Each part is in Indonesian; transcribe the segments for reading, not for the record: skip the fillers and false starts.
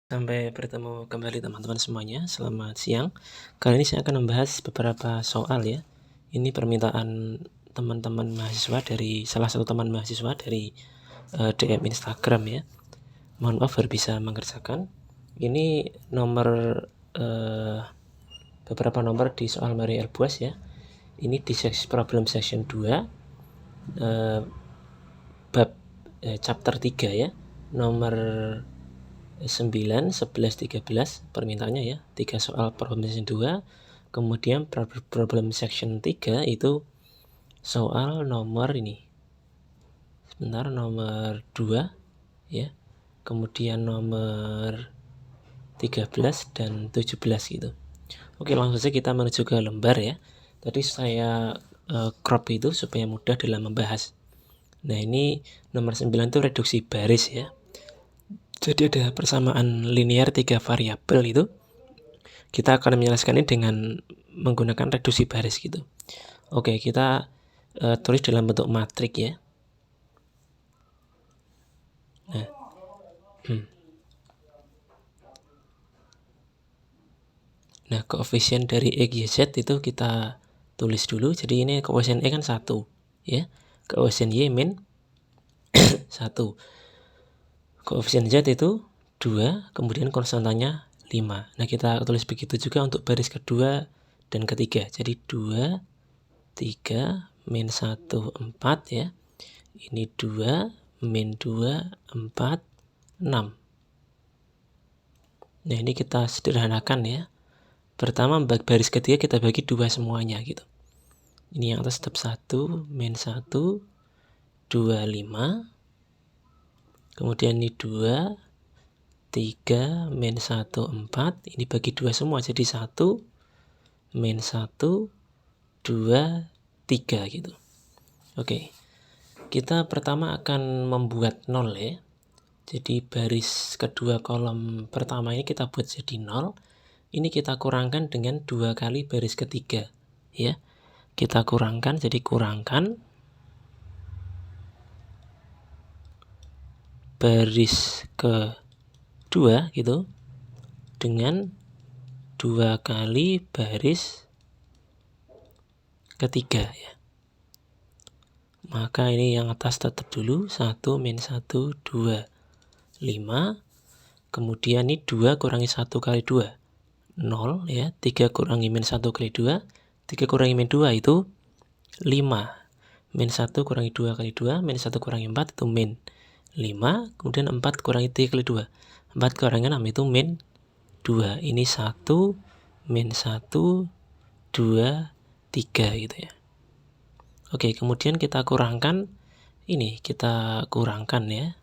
Sampai bertemu kembali teman-teman semuanya, selamat siang. Kali ini saya akan membahas beberapa soal ya. Ini permintaan teman-teman mahasiswa dari salah satu teman mahasiswa dari DM Instagram ya. Mohon maaf baru bisa mengerjakan. Ini nomor beberapa nomor di soal Marie Elbuas ya. Ini di problem section 2 bab chapter 3 ya. Nomor 9, 11, 13 permintaannya ya. 3 soal problem section 2. Kemudian problem section 3 itu soal nomor ini. Sebentar, nomor 2 ya. Kemudian nomor 13 dan 17 gitu. Oke, langsung saja kita menuju ke lembar ya. Tadi saya crop itu supaya mudah dalam membahas. Nah, ini nomor 9 itu reduksi baris ya. Jadi ada persamaan linear 3 variabel itu. Kita akan menyelesaikannya dengan menggunakan reduksi baris gitu. Oke, kita tulis dalam bentuk matrik ya. Nah, koefisien dari X, Y, Z itu kita tulis dulu. Jadi ini koefisien E kan 1 ya. Koefisien Y min 1. Koefisien Z itu 2, kemudian konstantanya 5. Nah, kita tulis begitu juga untuk baris kedua dan ketiga. Jadi 2, 3, min 1, 4 ya. Ini 2, min 2, 4, 6. Nah, ini kita sederhanakan ya. Pertama, baris ketiga kita bagi 2 semuanya gitu. Ini yang atas tetap 1, min 1, 2, 5. Kemudian ini 2, 3, min 1, 4. Ini bagi 2 semua, jadi 1, min 1, 2, 3 gitu. Oke, kita pertama akan membuat 0 ya. Jadi baris kedua kolom pertama ini kita buat jadi 0. Ini kita kurangkan dengan 2 kali baris ketiga ya. Kita kurangkan, jadi kurangkan baris kedua gitu dengan 2 kali baris ketiga ya. Maka ini yang atas tetap dulu 1, min 1, 2, 5. Kemudian ini 2 kurangi 1 kali 2, 0 ya. 3 kurangi min 1 kali 2, 3 kurangi min 2 itu 5. Min 1 kurangi 2 kali 2, min 1 kurangi 4 itu min 5. Kemudian 4 kurangi 3 kali 2, 4 kurangi 6 itu min 2. Ini 1, min 1, 2, 3 gitu ya. Oke, kemudian kita kurangkan ini, kita kurangkan ya.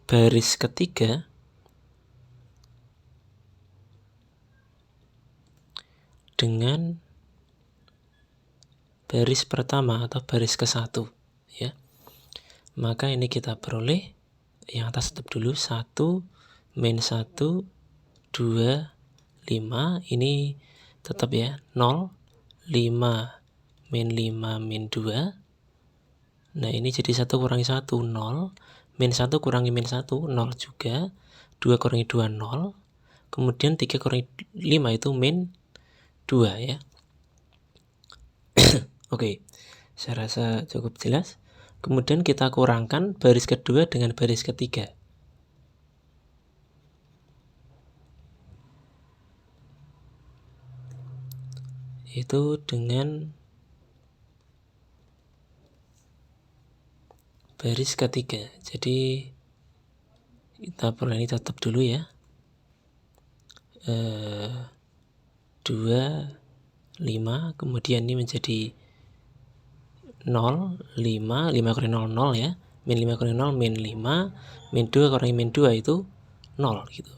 Baris ketiga dengan baris pertama atau baris ke-1 ya. Maka ini kita peroleh yang atas tetap dulu 1, min 1, 2, 5. Ini tetap ya 0, 5, min 5, min 2. Nah, ini jadi 1 kurangi 1, 0. Min 1 kurangi min 1, 0 juga. 2 kurangi 2, 0. Kemudian 3 kurangi 5 itu min 2 ya. Oke, saya rasa cukup jelas. Kemudian kita kurangkan baris kedua dengan baris ketiga. Itu dengan baris ketiga. Jadi kita perlu ini tetap dulu ya. 2, 5, kemudian ini menjadi 0, 5, 5 kurangi 0, 0 ya. Min 5 kurangi 0, min 5. Min 2 kurangi min 2 itu 0 gitu.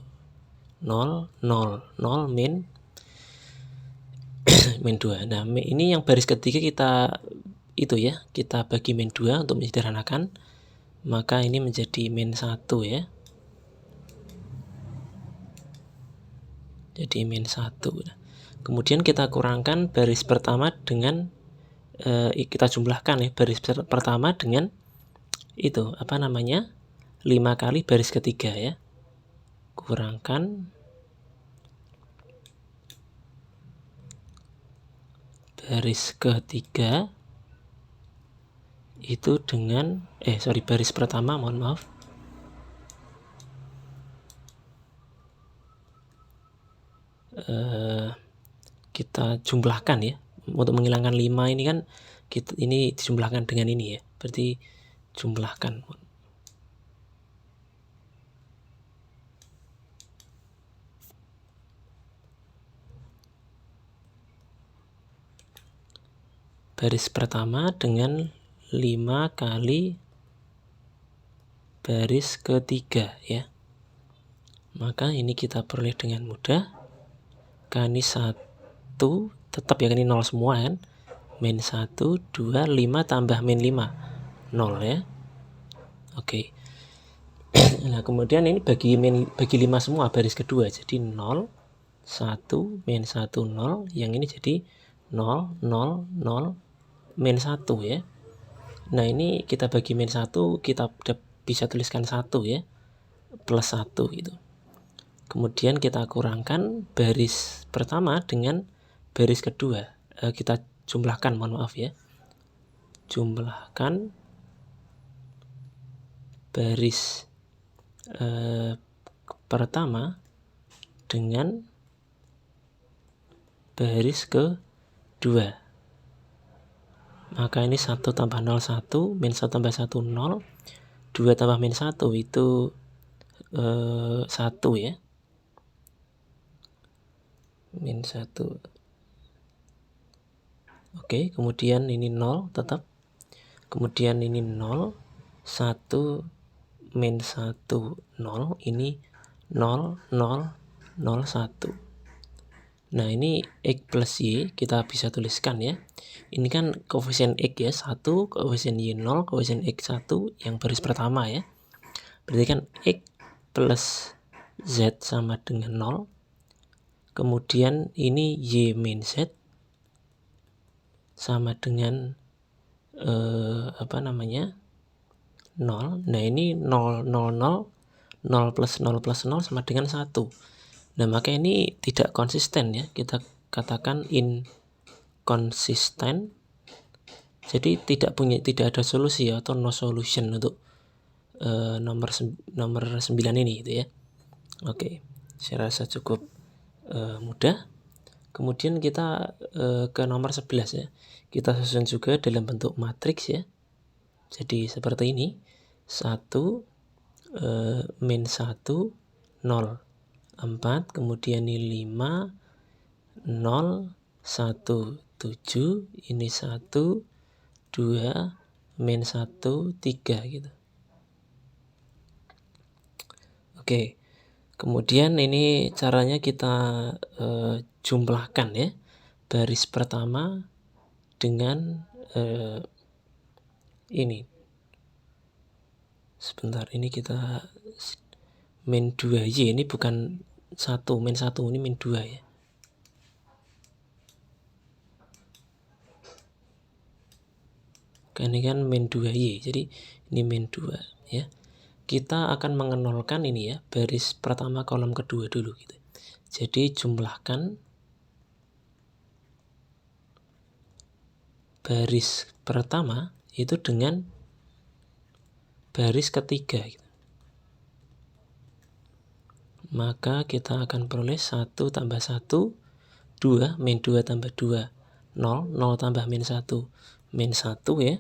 0, 0, 0, min 2. Nah, ini yang baris ketiga kita itu ya, kita bagi min 2 untuk menyederhanakan. Maka ini menjadi min 1 ya. Jadi min 1. Kemudian kita kurangkan baris pertama dengan kita jumlahkan ya, baris pertama dengan itu apa namanya, 5 kali baris ketiga ya, kurangkan baris ketiga itu dengan baris pertama, mohon maaf, kita jumlahkan ya. Untuk menghilangkan 5 ini kan ini dijumlahkan dengan ini ya, berarti jumlahkan. Baris pertama dengan 5 kali baris ketiga ya. Maka ini kita peroleh dengan mudah. K ini 1, tetap ya, ini 0 semua kan. Min 1, 2, 5 tambah min 5, 0 ya. Oke. Nah kemudian ini bagi 5 semua baris kedua, jadi 0, 1, min 1, 0. Yang ini jadi 0, 0, 0, min 1 ya. Nah ini kita bagi min 1, kita bisa tuliskan 1 ya, plus 1 gitu. Kemudian kita kurangkan baris pertama dengan baris kedua. Kita jumlahkan, mohon maaf ya. Jumlahkan baris pertama dengan baris kedua. Maka ini 1 tambah 0, 1, min 1 tambah 1, 0, 2 tambah min 1 itu 1 ya. Min 1. Oke, kemudian ini 0 tetap. Kemudian ini 0, 1, min 1, 0. Ini 0, 0, 0, 1. Nah ini X plus Y kita bisa tuliskan ya. Ini kan koefisien X ya, 1, koefisien Y 0, koefisien X 1 yang baris pertama ya. Berarti kan X plus Z sama dengan 0. Kemudian ini Y min Z sama dengan 0. Nah ini 0, 0, 0, 0 plus 0 plus 0 sama dengan 1. Nah maka ini tidak konsisten ya, kita katakan inconsistent. Jadi tidak ada solusi ya, atau no solution untuk nomor 9 ini gitu ya. Oke, saya rasa cukup mudah. Kemudian kita ke nomor 11 ya. Kita susun juga dalam bentuk matriks ya. Jadi seperti ini. 1, min 1, 0, 4, kemudian ini 5, 0, 1, 7, ini 1, 2, min 1, 3 gitu. Oke. Kemudian ini caranya kita jumlahkan ya. Baris pertama dengan ini. Sebentar, ini kita min 2Y, ini bukan 1, min 1, ini min 2 ya. Ini kan min 2Y, jadi ini min 2 ya. Kita akan mengenolkan ini ya, baris pertama kolom kedua dulu gitu. Jadi jumlahkan baris pertama itu dengan baris ketiga gitu. Maka kita akan peroleh 1 tambah 1, 2, min 2 tambah 2, 0, 0 tambah min 1, min 1 ya.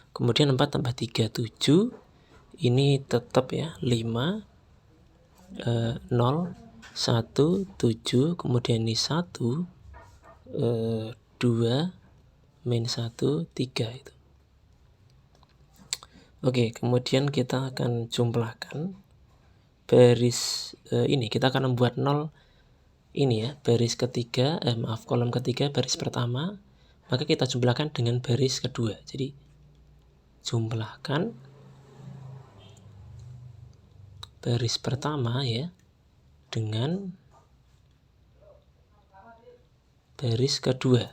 Kemudian 4 tambah 3, 7. Ini tetap ya, 5, 0, 1, 7. Kemudian ini 1, 2, min 1, 3 itu. Oke, kemudian kita akan jumlahkan baris ini. Kita akan membuat 0 ini ya, baris ketiga, kolom ketiga baris pertama. Maka kita jumlahkan dengan baris kedua. Jadi jumlahkan baris pertama ya dengan baris kedua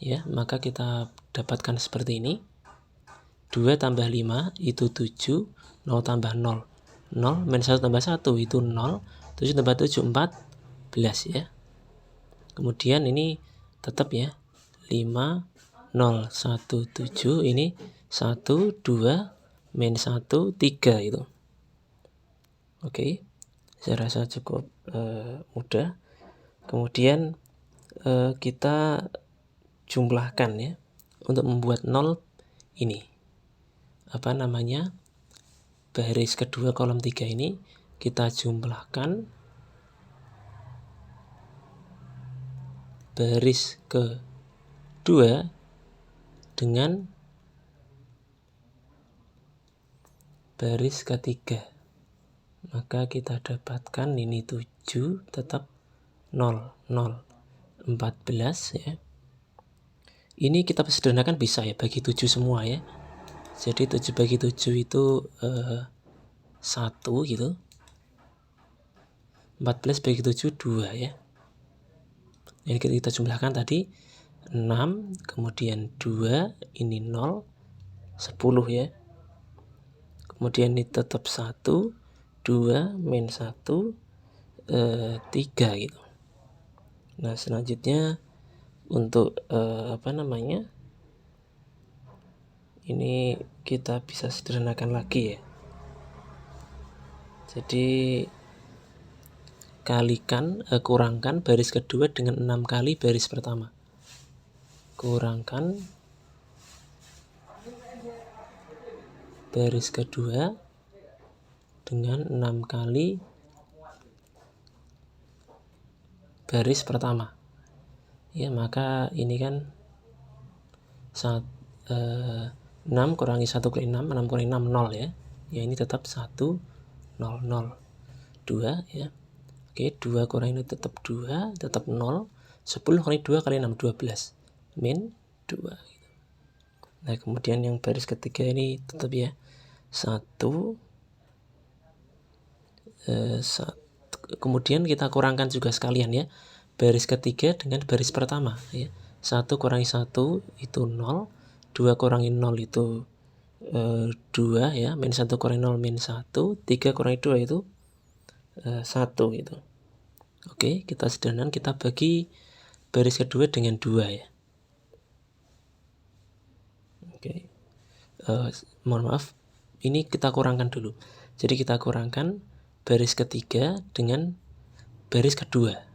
ya. Maka kita dapatkan seperti ini. 2 tambah 5 itu 7, 0 tambah 0, 0 min 1 tambah 1 itu 0, 7 tambah 7 14 ya. Kemudian ini tetap ya 5, 0, 1, 7, ini 1, 2, min 1, 3 itu. Oke, saya rasa cukup mudah. Kemudian kita jumlahkan ya untuk membuat 0 ini. Baris kedua kolom 3 ini kita jumlahkan baris kedua dengan baris ketiga. Maka kita dapatkan ini 7 tetap 0, 0, 14 ya. Ini kita sederhanakan bisa ya, bagi 7 semua ya. Jadi 7 bagi 7 itu 1 gitu. 14 bagi 7 2 ya. Ini kita jumlahkan tadi 6, kemudian 2, ini 0, 10 ya. Kemudian ini tetap 1, 2, min 1, 3 gitu. Nah, selanjutnya untuk ini kita bisa sederhanakan lagi ya. Jadi kurangkan baris kedua dengan 6 kali baris pertama. Kurangkan baris kedua dengan 6 kali baris pertama. Ya, maka ini kan 6 kurangi 1 kali 6, 6 kurangi 6 0 ya. Ya, ini tetap 1 0 0 2 ya. Oke, 2 kurangi ini tetap 2, tetap 0. 10 kali 2 kali 6 12 min 2 gitu. Nah, kemudian yang baris ketiga ini tetap ya 1, kemudian kita kurangkan juga sekalian ya baris ketiga dengan baris pertama ya. 1 kurangi 1 itu 0, 2 kurangi 0 itu 2 ya, min 1 kurangi 0 min 1, 3 kurangi 2 itu 1 gitu. Oke, kita sederhanakan, kita bagi baris kedua dengan 2 ya. Oke, mohon maaf, ini kita kurangkan dulu. Jadi kita kurangkan baris ketiga dengan baris kedua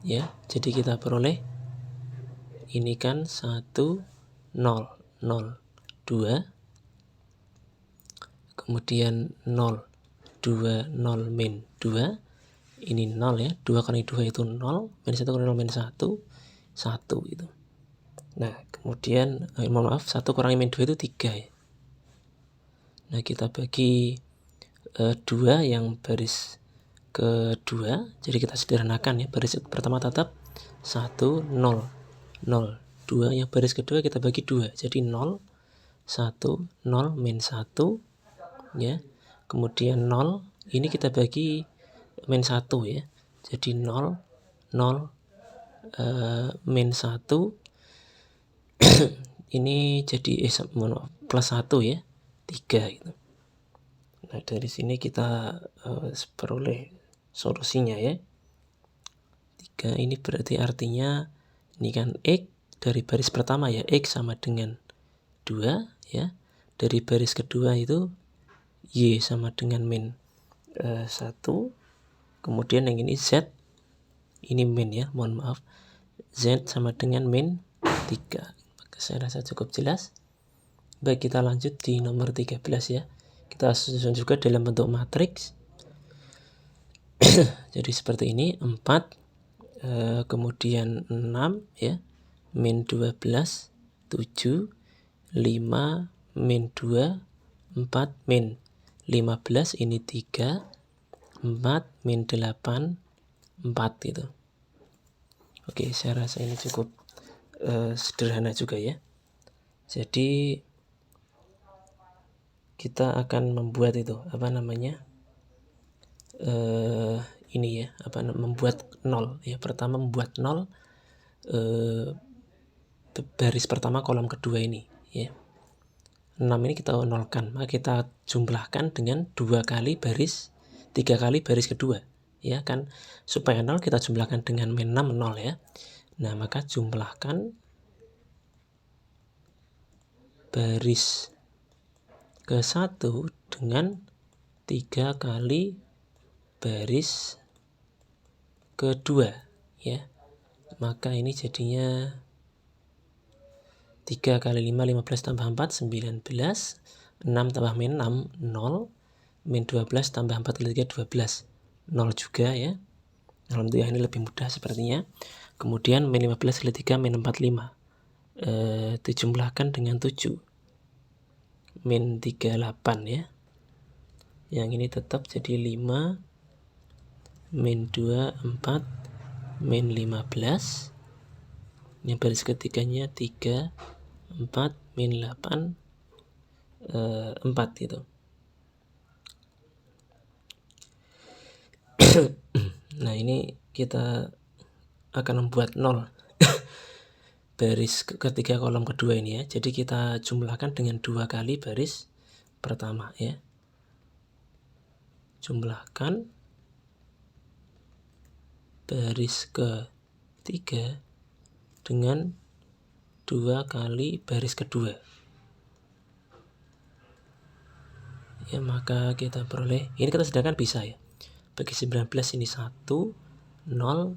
ya. Jadi kita peroleh ini kan 1 0 0 2, kemudian 0 2 0 min 2, ini 0 ya, 2 kali 2 itu 0, min 1 kali 0 min 1 1 gitu. Nah, kemudian mohon maaf, 1 kurangi min 2 itu 3 ya. Nah, kita bagi 2 yang baris kedua, jadi kita sederhanakan ya. Baris pertama tetap 1 0 0 2, yang baris kedua kita bagi 2, jadi 0 1 0 min 1 ya. Kemudian 0 ini kita bagi min 1 ya, jadi 0 0 min 1 ini jadi plus 1 ya, 3 gitu. Nah, dari sini kita peroleh solusinya ya. 3 ini berarti artinya ini kan X dari baris pertama ya, X sama dengan 2 ya. Dari baris kedua itu Y sama dengan min 1. Kemudian yang ini Z, ini min ya, mohon maaf, Z sama dengan min 3. Maka saya rasa cukup jelas. Baik, kita lanjut di nomor 13 ya. Kita susun juga dalam bentuk matriks. Jadi seperti ini, 4 kemudian 6 ya, min 12 7 5 min 2 4 min 15, ini 3 4 min 8 4 gitu. Oke, saya rasa ini cukup sederhana juga ya. Jadi kita akan membuat itu ini ya, membuat 0 ya. Pertama membuat 0 baris pertama kolom kedua ini ya. ini kita nolkan, maka kita jumlahkan dengan 3 kali baris kedua, ya kan. Supaya 0 kita jumlahkan dengan min 6 0 ya. Nah, maka jumlahkan baris ke-1 dengan 3 kali baris kedua ya. Maka ini jadinya 3 kali 5 15 tambah 4 19, 6 tambah min 6 0, min 12 tambah 4 kali 3 12, 0 juga ya. Alhamdulillah ini lebih mudah sepertinya. Kemudian min 15 kali 3 min 45, dijumlahkan dengan 7, min 38 ya. Yang ini tetap jadi 5, min 2 4, min 15. Yang baris ketiganya 3 4, min 8 4 gitu. Nah, ini kita akan membuat 0 baris ketiga kolom kedua ini ya. Jadi kita jumlahkan dengan 2 kali baris pertama ya. Jumlahkan baris ketiga dengan 2 kali baris kedua. Ya, maka kita peroleh, ini kita sedangkan bisa ya. Bagi 19 ini 1, 0, 0,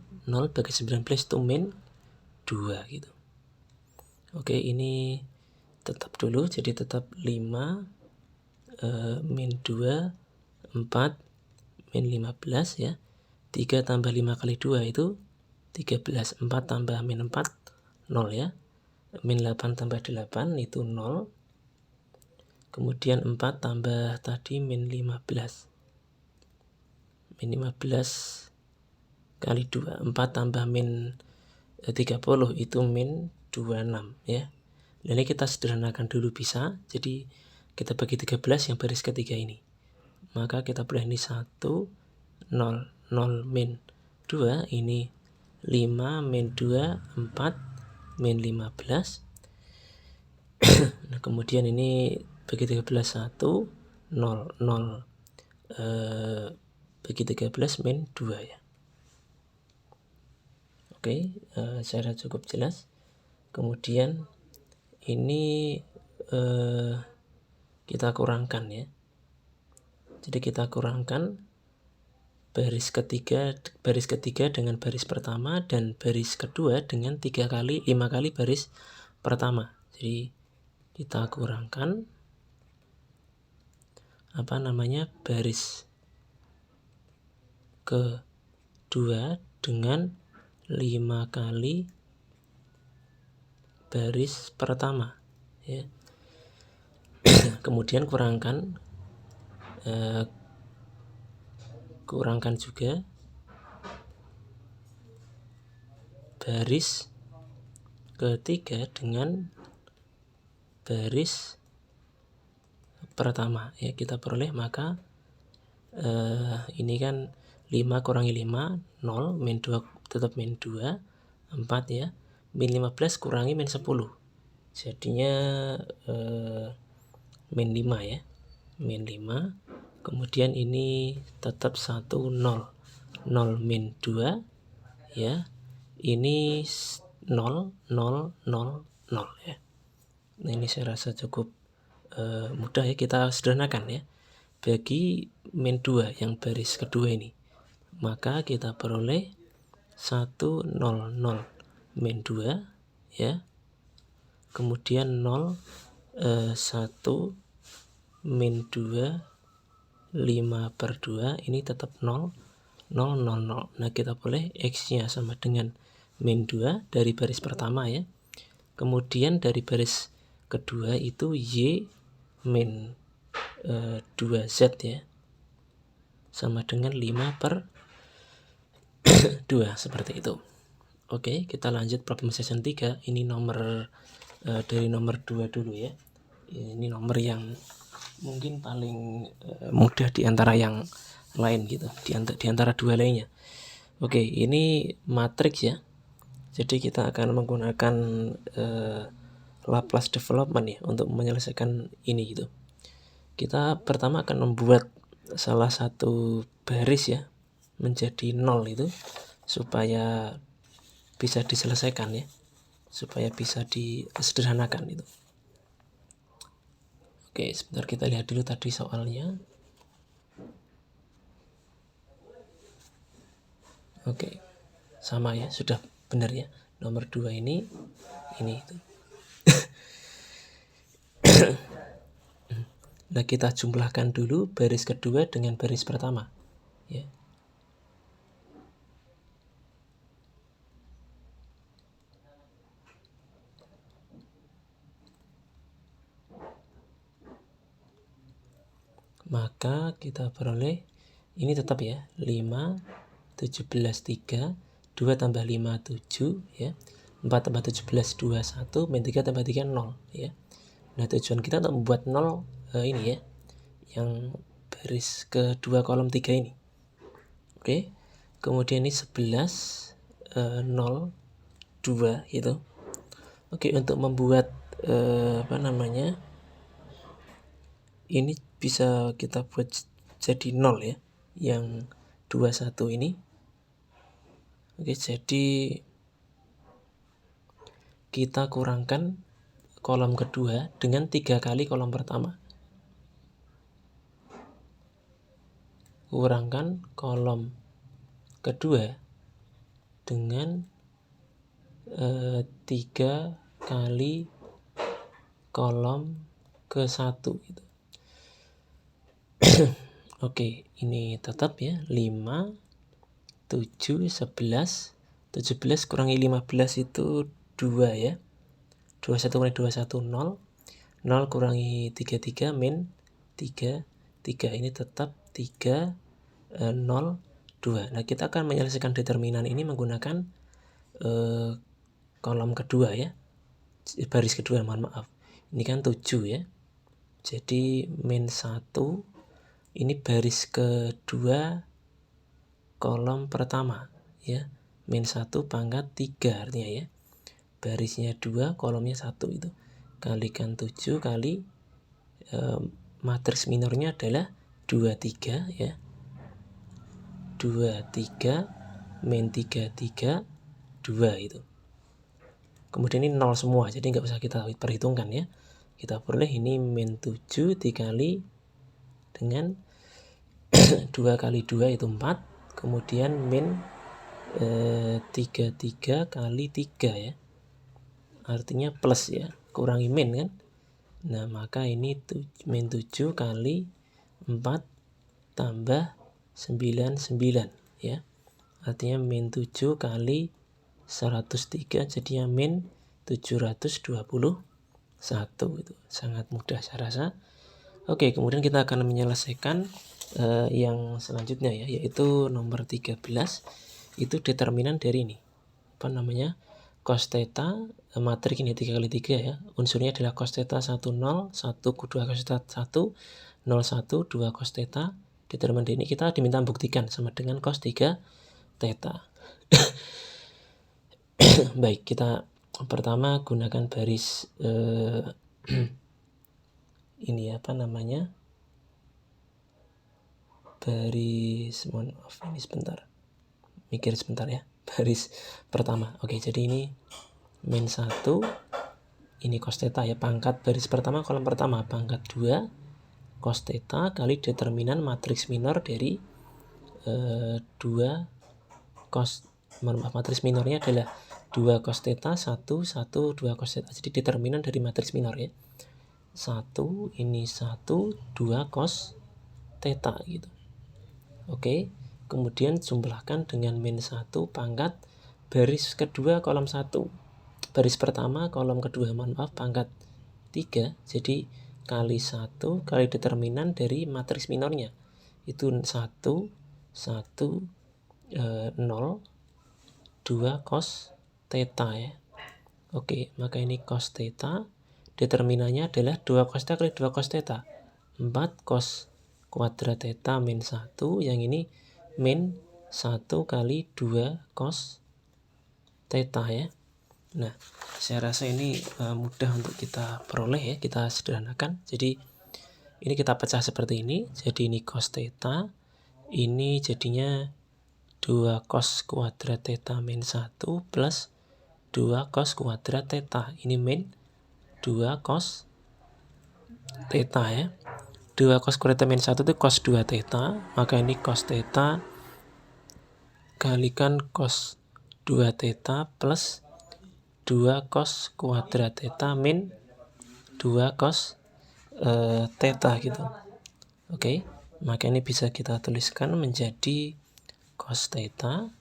bagi 19 itu min 2 gitu. Oke, ini tetap dulu, jadi tetap 5, min 2, 4, min 15 ya. 3 tambah 5 kali 2 itu 13, 4 tambah min 4, 0 ya. Min 8 tambah 8 itu 0. Kemudian 4 tambah tadi min 15. Min 15 kali 2, 4 tambah min 30 itu min 26 ya. Dan ini kita sederhanakan dulu bisa. Jadi kita bagi 13 yang baris ketiga ini. Maka kita peroleh ini 1, 0, 0, min 2, ini 5, min 2, 4, min 15. Nah, kemudian ini bagi 13 1, 0, 0, bagi 13 min 2 ya. Oke, saya rasa cukup jelas. Kemudian ini kita kurangkan ya. Jadi kita kurangkan baris ketiga dengan baris pertama dan baris kedua dengan 5 kali baris pertama. Jadi kita kurangkan baris kedua dengan 5 kali baris pertama ya. Kemudian kurangkan juga baris ketiga dengan baris pertama ya. Kita peroleh maka ini kan 5 kurangi 5 0, min 2 tetap min 2 4 ya. Min 15 kurangi min 10 jadinya min 5 ya. Min 5. Kemudian ini tetap 1 0, 0 min 2 ya. Ini 0 0 0 0 ya. Nah, ini saya rasa cukup mudah ya, kita sederhanakan ya. Bagi min 2 yang baris kedua ini, maka kita peroleh 1 0 0 min 2 ya. Kemudian 0 1 min 2 5/2, ini tetap 0 0 0 0. Nah, kita boleh X-nya sama dengan min 2 dari baris pertama ya. Kemudian dari baris kedua itu Y min 2Z ya, sama dengan 5/2 seperti itu. Oke, kita lanjut problem session 3. Ini nomor dari nomor 2 dulu ya. Ini nomor yang mungkin paling mudah di antara yang lain gitu, di antara dua lainnya. Oke, ini matriks ya. Jadi kita akan menggunakan Laplace development ya untuk menyelesaikan ini gitu. Kita pertama akan membuat salah satu baris ya menjadi 0 itu supaya bisa diselesaikan ya, supaya bisa disederhanakan itu. Oke, sebentar kita lihat dulu tadi soalnya. Oke, sama ya, sudah benar ya. Nomor 2 ini itu. Nah, kita jumlahkan dulu baris kedua dengan baris pertama ya. Maka kita peroleh ini tetap ya, 5, 17, 3, 2 tambah 5, 7 ya, 4 tambah 17, 2, 1, min 3 tambah 3, 0 ya. Nah, tujuan kita untuk membuat 0 ini ya, yang baris kedua kolom 3 ini. Oke, kemudian ini 11, 0, 2 gitu. Oke, untuk membuat ini bisa kita buat jadi 0 ya, yang 21 ini. Oke, jadi kita kurangkan kolom kedua dengan 3 kali kolom pertama. Kurangkan kolom kedua dengan 3 kali kolom ke-1 gitu. Oke, ini tetap ya, 5, 7, 11, 17 kurangi 15 itu 2 ya. 21 kurangi 21, 0. 0 kurangi 33 min 3, 3 ini tetap 3, 0, 2. Nah, kita akan menyelesaikan determinan ini menggunakan kolom kedua ya, baris kedua, mohon maaf. Ini kan 7 ya. Jadi min 1 ini baris kedua kolom pertama ya, min 1 pangkat 3 artinya ya. Barisnya 2, kolomnya 1 itu. Kalikan 7 kali matriks minornya adalah 23 ya. 23 min 33 2 itu. Kemudian ini 0 semua, jadi nggak usah kita perhitungkan ya. Kita peroleh ini min 7 dikali dengan 2 kali 2 itu 4, kemudian min 33 kali 3 ya, artinya plus ya, kurangi min kan. Nah, maka ini min 7 kali 4 tambah 99 ya, artinya min 7 kali 103, jadinya min 721. Itu sangat mudah saya rasa. Oke, kemudian kita akan menyelesaikan yang selanjutnya ya, yaitu nomor 13. Itu determinan dari ini, cos theta, matriks ini 3 kali 3 ya, unsurnya adalah cos theta 1, 0, 1, 2 cos theta 1, 0, 1, 2 cos theta. Determinan dari ini kita diminta buktikan sama dengan cos 3 theta. Baik, kita pertama gunakan baris ini baris, mohon maaf ini sebentar, mikir sebentar ya. Baris pertama. Oke, jadi ini min 1, ini cos theta ya, pangkat baris pertama kolom pertama pangkat 2 cos theta kali determinan matriks minor dari 2 cos, matriks minornya adalah 2 cos theta 1, 1, 2 cos theta. Jadi determinan dari matriks minor ya, 1 ini 1, 2 cos theta gitu. Oke, kemudian jumlahkan dengan min 1 pangkat baris kedua kolom 1, baris pertama kolom kedua, mohon maaf, pangkat 3, jadi kali 1 kali determinan dari matriks minornya itu 1, 1, 0, 2 cos theta ya. Oke, maka ini cos theta, determinannya adalah 2 cos theta kali 2 cos theta, 4 cos kuadrat theta min 1, yang ini min 1 kali 2 cos theta ya. Nah, saya rasa ini mudah untuk kita peroleh ya, kita sederhanakan. Jadi ini kita pecah seperti ini. Jadi ini cos theta, ini jadinya 2 cos kuadrat theta min 1 plus 2 cos kuadrat theta. Ini min 2 cos theta ya. 2 cos kuadrat min 1 itu cos 2 theta, maka ini cos theta kalikan cos 2 theta plus 2 cos kuadrat theta min 2 cos theta gitu. Oke, maka ini bisa kita tuliskan menjadi cos theta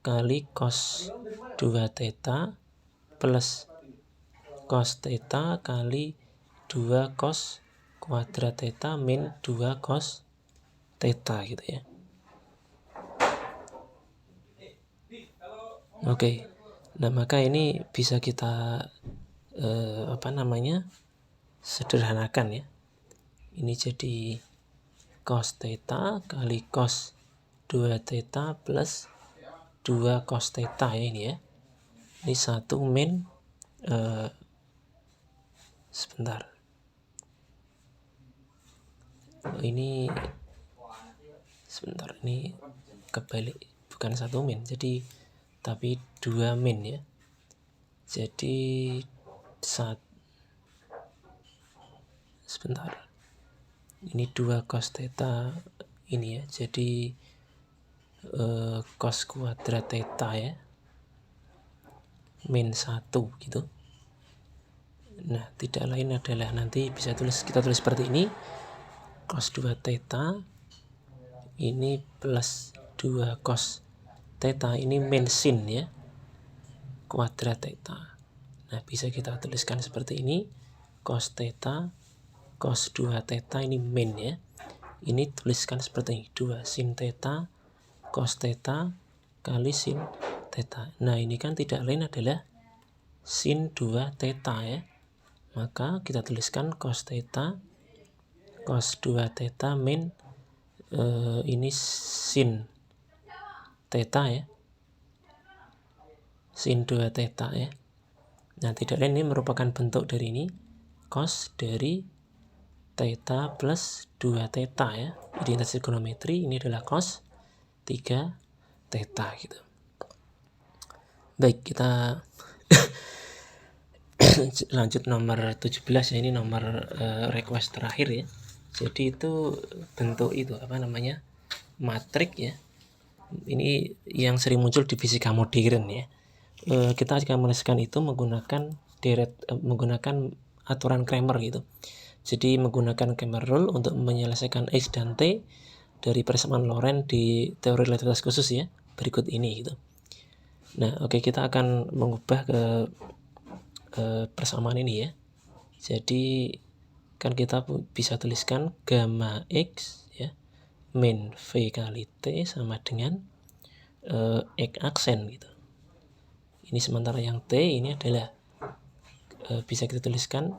kali cos 2 theta plus cos theta kali 2 cos kuadrat theta min 2 cos theta gitu ya. Oke. Nah, maka ini bisa kita sederhanakan ya. Ini jadi cos theta kali cos 2 theta plus 2 cos theta ya ini ya. Ini 1 min sebentar. Ini sebentar, ini kebalik, bukan 1 min. Jadi tapi 2 min ya. Jadi sebentar. Ini 2 cos theta ini ya. Jadi cos kuadrat theta ya. Min 1 gitu. Nah, tidak lain adalah nanti kita tulis seperti ini. Cos 2 theta ini plus 2 cos theta ini min sin ya. Kuadrat theta. Nah, bisa kita tuliskan seperti ini. Cos theta cos 2 theta ini min ya. Ini tuliskan seperti ini, 2 sin theta cos theta kali sin theta. Nah, ini kan tidak lain adalah sin 2 theta ya. Maka kita tuliskan cos theta cos 2 theta min ini sin theta ya. Sin 2 theta ya. Nah, tidak lain ini merupakan bentuk dari ini cos dari theta plus 2 theta ya. Identitas trigonometri ini adalah cos 3 theta gitu. Baik, kita lanjut nomor 17 ya. Ini nomor request terakhir ya. Jadi itu bentuk itu matrik ya. Ini yang sering muncul di fisika modern ya. Kita akan menuliskan itu menggunakan menggunakan aturan Cramer gitu. Jadi menggunakan Cramer rule untuk menyelesaikan X dan T dari persamaan Lorentz di teori relativitas khusus ya. Berikut ini gitu. Nah, oke, kita akan mengubah ke persamaan ini ya. Jadi kan kita bisa tuliskan gamma X ya min V kali T sama dengan X aksen gitu. Ini sementara yang T ini adalah bisa kita tuliskan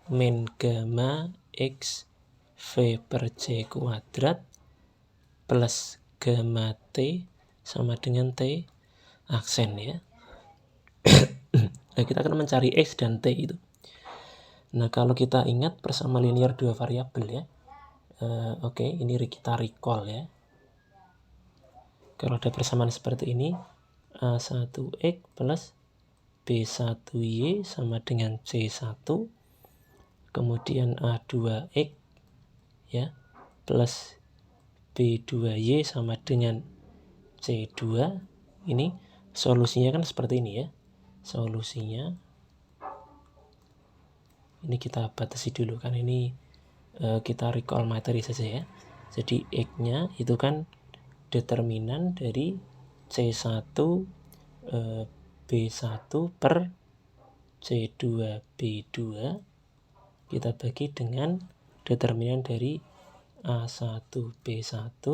min gamma X V per C kuadrat plus gamma T sama dengan T aksen ya. Nah, kita akan mencari X dan T itu. Nah, kalau kita ingat persamaan linear dua variabel ya. Oke, ini kita recall ya. Kalau ada persamaan seperti ini, A1X plus B1Y sama dengan C1, kemudian A2X ya plus B2Y sama dengan C2. Ini solusinya kan seperti ini ya. Solusinya ini kita batasi dulu kan, ini kita recall materi saja ya. Jadi X-nya itu kan determinan dari C1 B1 per C2 B2 kita bagi dengan determinan dari A1 B1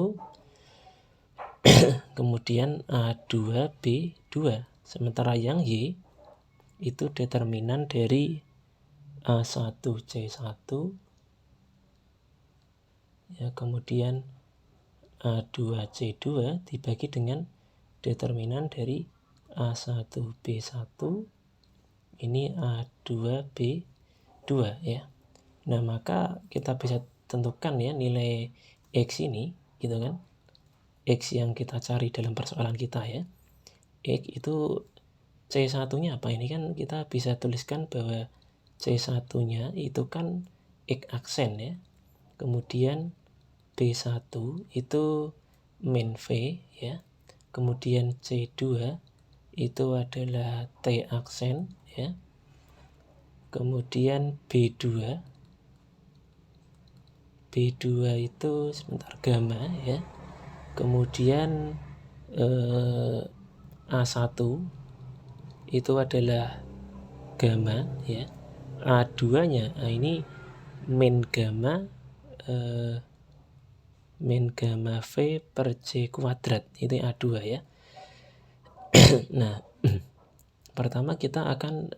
kemudian A2 B2. Sementara yang Y itu determinan dari A1 C1 ya, kemudian A2 C2 dibagi dengan determinan dari A1 B1 ini A2 B2 ya. Nah, maka kita bisa tentukan ya nilai X ini gitu kan. X yang kita cari dalam persoalan kita ya. X itu C1-nya apa? Ini kan kita bisa tuliskan bahwa C1-nya itu kan X aksen ya. Kemudian B1 itu min V ya. Kemudian C2 itu adalah T aksen ya. Kemudian B2 itu sebentar gamma ya. Kemudian A1 itu adalah gamma ya. A2-nya ini min gamma V per C kuadrat, itu A2 ya. Nah, pertama kita akan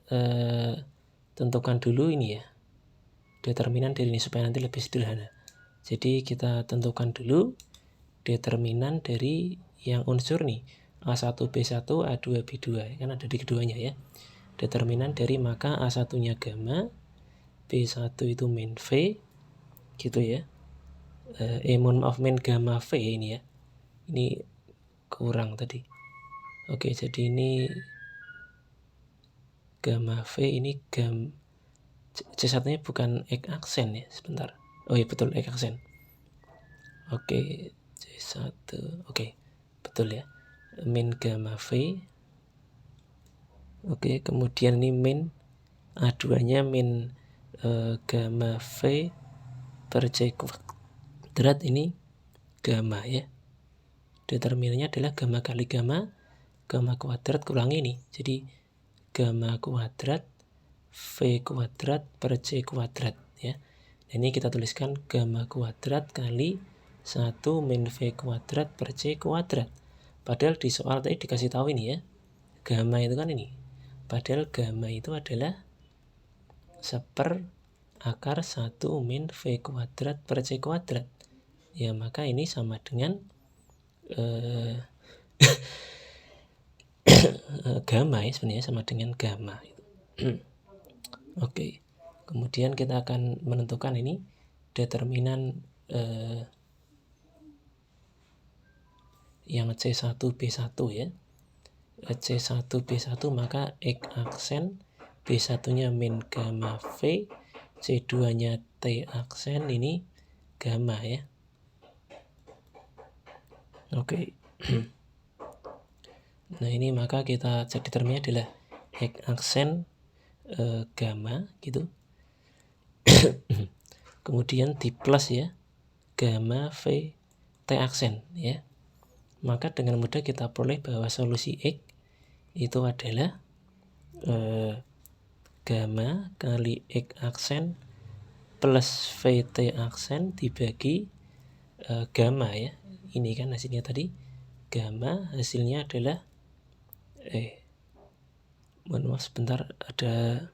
tentukan dulu ini ya, determinan dari ini supaya nanti lebih sederhana. Jadi kita tentukan dulu determinan dari yang unsur nih, A1, B1, A2, B2, kan ada di keduanya ya. Determinan dari maka A1-nya gamma, B1 itu min V, gitu ya. Mohon maaf, min gamma V ini ya. Ini kurang tadi. Oke, jadi ini gamma V, ini C1-nya bukan X aksen ya, sebentar. Oh iya betul, X aksen. Oke, C1, oke, betul ya. Min gamma V. Oke, kemudian ini min A2-nya min gamma V per C kuadrat, ini gamma ya. Determinannya adalah gamma kali gamma kuadrat kurang ini. Jadi gamma kuadrat V kuadrat per C kuadrat ya. Ini kita tuliskan gamma kuadrat kali 1 min V kuadrat per C kuadrat. Padahal di soal tadi dikasih tahu ini ya, gamma itu kan ini. Padahal gamma itu adalah 1/akar 1 min V kuadrat per C kuadrat. Ya, maka ini sama dengan gamma ya, sebenarnya sama dengan gamma. Oke. Kemudian kita akan menentukan ini determinan yang C1 B1 ya. C1 B1 maka X aksen, B1-nya min gamma V, C2-nya T aksen, ini gamma ya. Oke. Nah, ini maka kita cek determinannya adalah X aksen gamma gitu. Kemudian di plus ya, gamma V T aksen ya. Maka dengan mudah kita peroleh bahwa solusi X itu adalah gamma kali X aksen plus VT aksen dibagi gamma ya. Ini kan hasilnya tadi, gamma hasilnya adalah mohon maaf sebentar, ada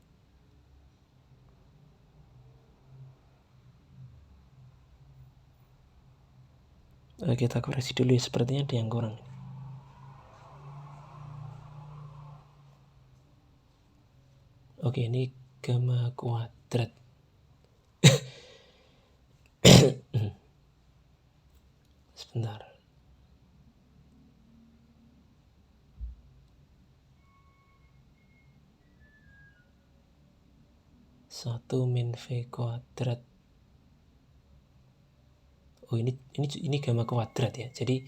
kita koreksi dulu ya, sepertinya ada yang kurang. Oke, ini gamma kuadrat. Sebentar. Satu min V kuadrat. Oh, ini gamma kuadrat ya. Jadi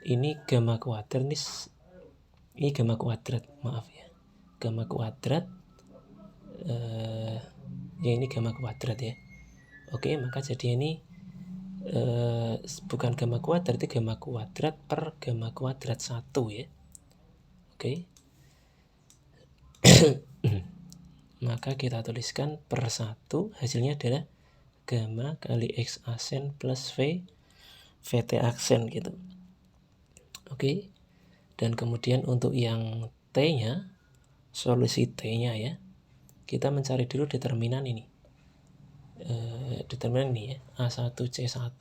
ini gamma kuadrat, ini gamma kuadrat, maaf ya. Gamma kuadrat ya, ini gamma kuadrat ya. Oke, maka jadi ini bukan gamma kuadrat, itu gamma kuadrat per gamma kuadrat 1 ya. Oke. Maka kita tuliskan per 1, hasilnya adalah gamma kali X aksen plus V VT aksen gitu. Oke. Dan kemudian untuk yang T-nya, solusi T-nya ya, kita mencari dulu determinan ini. Determinan ini ya, A1 C1.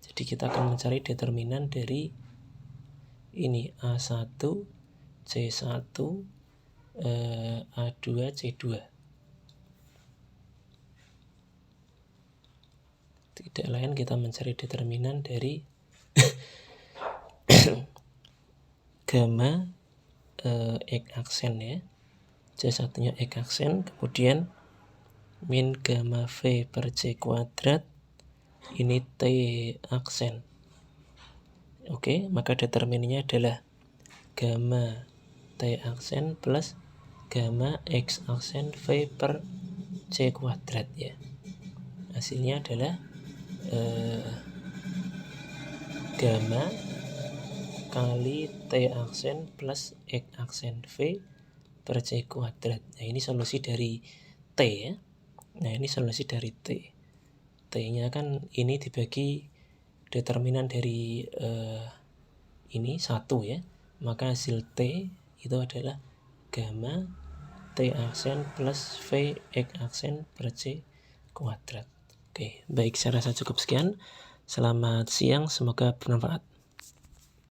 Jadi kita akan mencari determinan dari ini A1 C1 A2C2. Tidak lain kita mencari determinan dari gamma X aksen ya. C1-nya X aksen, kemudian min gamma V per C kuadrat, ini T aksen. Oke, maka determinannya adalah gamma T aksen plus gamma X aksen V per C kuadrat ya. Hasilnya adalah gamma kali T aksen plus X aksen V per C kuadrat. Nah, ini solusi dari T ya. Nah, ini solusi dari T. T-nya kan ini dibagi determinan dari ini 1 ya. Maka hasil T itu adalah gamma T aksen plus V X aksen per C kuadrat. Oke, baik, saya rasa cukup sekian. Selamat siang, semoga bermanfaat.